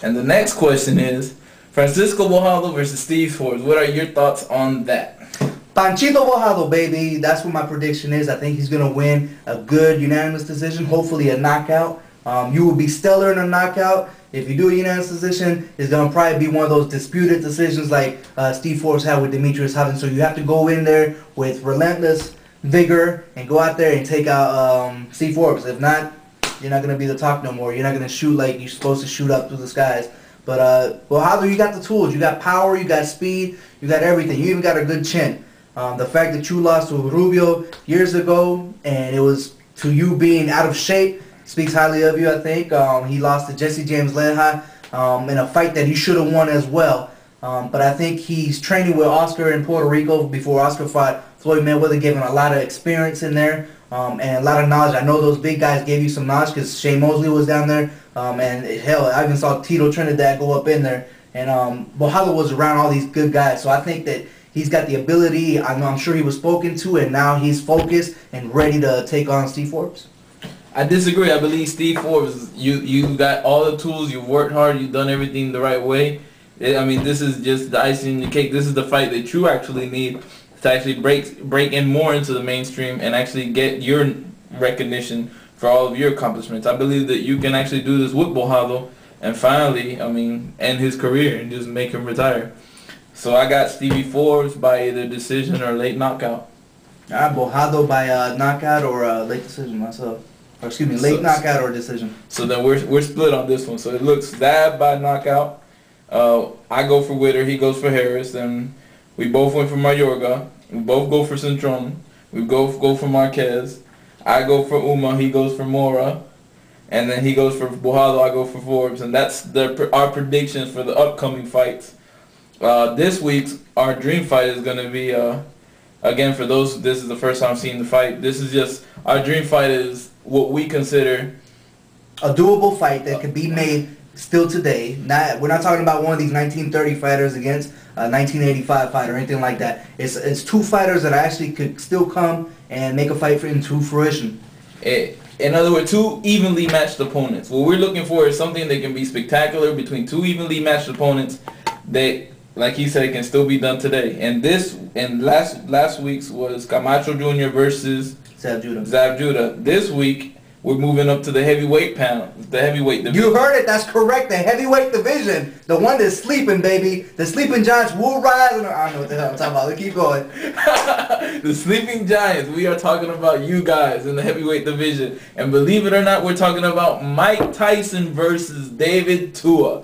And the next question is Francisco Bojado versus Steve Forbes. What are your thoughts on that? Panchito Bojado, baby. That's what my prediction is. I think he's going to win a good unanimous decision, hopefully a knockout. You will be stellar in a knockout. If you do a unanimous decision, it's going to probably be one of those disputed decisions like Steve Forbes had with Demetrius Hudson. So you have to go in there with relentless vigor and go out there and take out Steve Forbes. If not, you're not going to be the talk no more. You're not going to shoot like you're supposed to shoot up through the skies. But Bojado, you got the tools. You got power, you got speed, you got everything. You even got a good chin. The fact that you lost to Rubio years ago and it was to you being out of shape speaks highly of you, I think. He lost to Jesse James Leja in a fight that he should have won as well. But I think he's training with Oscar in Puerto Rico before Oscar fought Floyd Mayweather, gave him a lot of experience in there and a lot of knowledge. I know those big guys gave you some knowledge because Shane Mosley was down there. And hell, I even saw Tito Trinidad go up in there. And Bojado was around all these good guys. So I think that he's got the ability. I'm sure he was spoken to, and now he's focused and ready to take on Steve Forbes. I disagree. I believe Steve Forbes, you got all the tools, you've worked hard, you've done everything the right way. I mean, this is just the icing on the cake. This is the fight that you actually need to actually break in more into the mainstream and actually get your recognition for all of your accomplishments. I believe that you can actually do this with Bojado and finally, I mean, end his career and just make him retire. So I got Stevie Forbes by either decision or late knockout. Bojado by knockout or late decision myself. Or excuse me, late knockout or decision. So then we're split on this one. So it looks Zab by knockout. I go for Witter, he goes for Harris, and we both went for Mayorga. We both go for Centron. We both go for Marquez. I go for Uma, he goes for Mora. And then he goes for Bojado, I go for Forbes. And that's our predictions for the upcoming fights. This week's, our dream fight is going to be, again, for those, this is the first time seeing the fight. This is just, our dream fight is what we consider a doable fight that could be made still today. We're not talking about one of these 1930 fighters against a 1985 fighter or anything like that. It's two fighters that actually could still come and make a fight into fruition. In other words, two evenly matched opponents. What we're looking for is something that can be spectacular between two evenly matched opponents that, like he said, can still be done today. And last week's was Camacho Jr. versus Zab Judah. This week, we're moving up to the heavyweight division. You heard it. That's correct. The heavyweight division. The one that's sleeping, baby. The sleeping giants will rise. I don't know what the hell I'm talking about. Let's keep going. The sleeping giants. We are talking about you guys in the heavyweight division. And believe it or not, we're talking about Mike Tyson versus David Tua.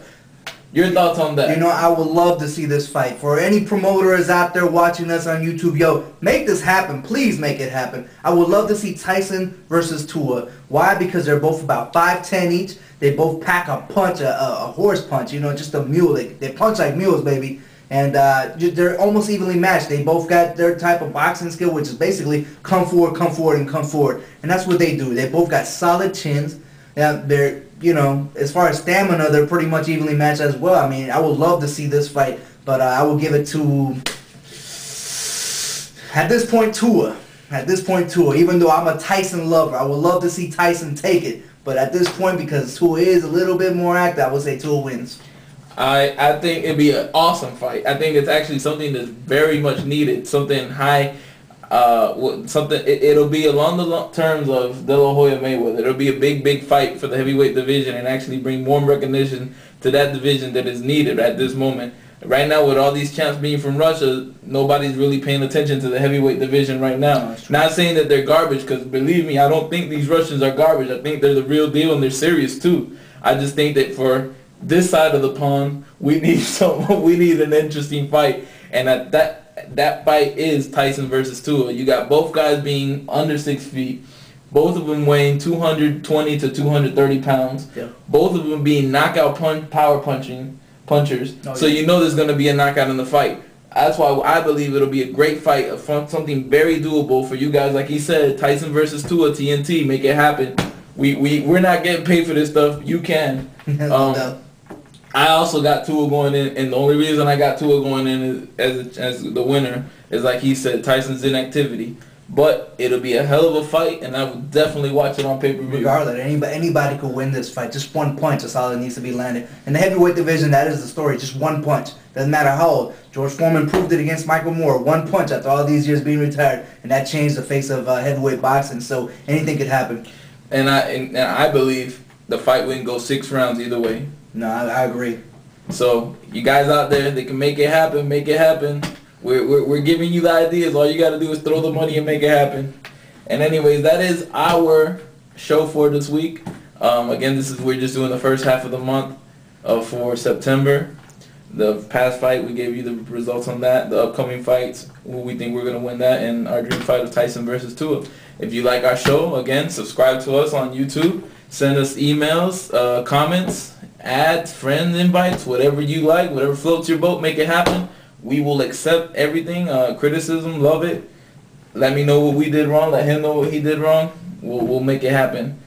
Your thoughts on that? You know, I would love to see this fight. For any promoters out there watching us on YouTube, yo, make this happen. Please make it happen. I would love to see Tyson versus Tua. Why? Because they're both about 5'10" each. They both pack a punch, a horse punch, you know, just a mule. They punch like mules, baby. And they're almost evenly matched. They both got their type of boxing skill, which is basically come forward, and come forward. And that's what they do. They both got solid chins. They're, you know, as far as stamina, they're pretty much evenly matched as well. I mean, I would love to see this fight, but I will give it to, at this point, Tua. At this point, Tua. Even though I'm a Tyson lover, I would love to see Tyson take it. But at this point, because Tua is a little bit more active, I would say Tua wins. I think it'd be an awesome fight. I think it's actually something that's very much needed. Something high. It'll be along the terms of De La Hoya Mayweather. It'll be a big fight for the heavyweight division and actually bring more recognition to that division that is needed at this moment. Right now, with all these champs being from Russia, nobody's really paying attention to the heavyweight division right now. Not saying that they're garbage, because believe me, I don't think these Russians are garbage. I think they're the real deal and they're serious too. I just think that for this side of the pond, we need an interesting fight, and that fight is Tyson versus Tua. You got both guys being under 6 feet, both of them weighing 220 to 230 pounds, yeah. Both of them being knockout power punchers. So you know there's going to be a knockout in the fight. That's why I believe it'll be a great fight, something very doable for you guys. Like he said, Tyson versus Tua, TNT, make it happen. We're not getting paid for this stuff. You can. I also got Tua going in, and the only reason I got Tua going in as the winner is, like he said, Tyson's inactivity. But it'll be a hell of a fight, and I would definitely watch it on pay-per-view. Regardless, anybody could win this fight. Just one punch, that's all that needs to be landed. In the heavyweight division, that is the story. Just one punch. Doesn't matter how old. George Foreman proved it against Michael Moore. One punch after all these years being retired, and that changed the face of heavyweight boxing. So anything could happen. And I believe the fight wouldn't go 6 rounds either way. No, I agree. So you guys out there, they can make it happen. Make it happen. We're giving you the ideas. All you got to do is throw the money and make it happen. And anyways, that is our show for this week. Again, we're just doing the first half of the month for September. The past fight, we gave you the results on that. The upcoming fights, we think we're going to win that, and our dream fight of Tyson versus Tua. If you like our show, again, subscribe to us on YouTube. Send us emails, comments, ads, friend invites, whatever you like, whatever floats your boat, make it happen. We will accept everything, criticism, love it. Let me know what we did wrong. Let him know what he did wrong. We'll make it happen.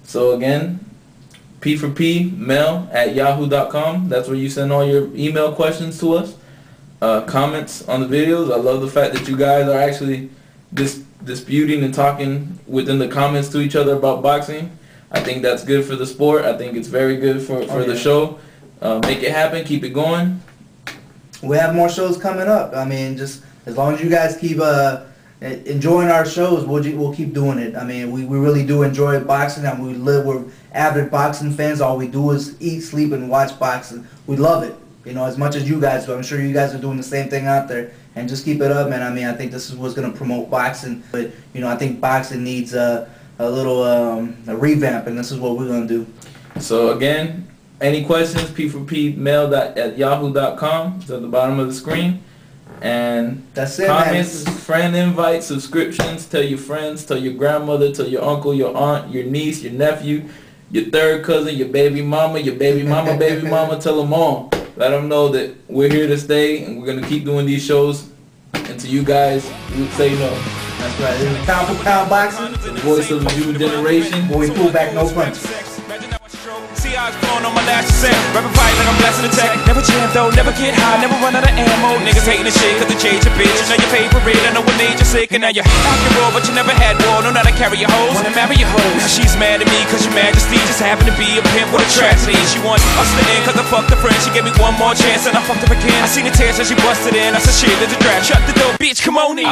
So again, P4P, mail@yahoo.com. That's where you send all your email questions to us. Comments on the videos. I love the fact that you guys are actually disputing and talking within the comments to each other about boxing. I think that's good for the sport. I think it's very good for the show. Make it happen. Keep it going. We have more shows coming up. I mean, just as long as you guys keep enjoying our shows, we'll keep doing it. I mean, we really do enjoy boxing, and we're avid boxing fans. All we do is eat, sleep, and watch boxing. We love it, as much as you guys do. I'm sure you guys are doing the same thing out there. And just keep it up, man. I mean, I think this is what's going to promote boxing. But, I think boxing needs a little a revamp, and this is what we're going to do. So, again, any questions, P4P mail@yahoo.com. It's at the bottom of the screen. And that's it, comments, man. friend invites, subscriptions. Tell your friends, tell your grandmother, tell your uncle, your aunt, your niece, your nephew, your third cousin, your baby mama, baby mama. Tell them all. Let them know that we're here to stay, and we're going to keep doing these shows until you guys say no. That's right. This is Pound for Pound Boxing. The voice of the new generation. Boy, pull back, no punches. See eyes blowing on my lashes set. Rapping fight like I'm blasting the tech. Never jam though, never get high, never run out of ammo. Niggas hating the shit cause they change your bitch. You know your favorite, I know what made you sick. And now you're acting raw, but you never had war. Know how to carry your hoes, wanna marry your hoes. Now she's mad at me cause your majesty just happened to be a pimp with a tragedy. She wants us to end cause I fucked her friend. She gave me one more chance and I fucked her again. I seen the tears as she busted in. I said shit, there's a draft. Shut the door, bitch, come on in.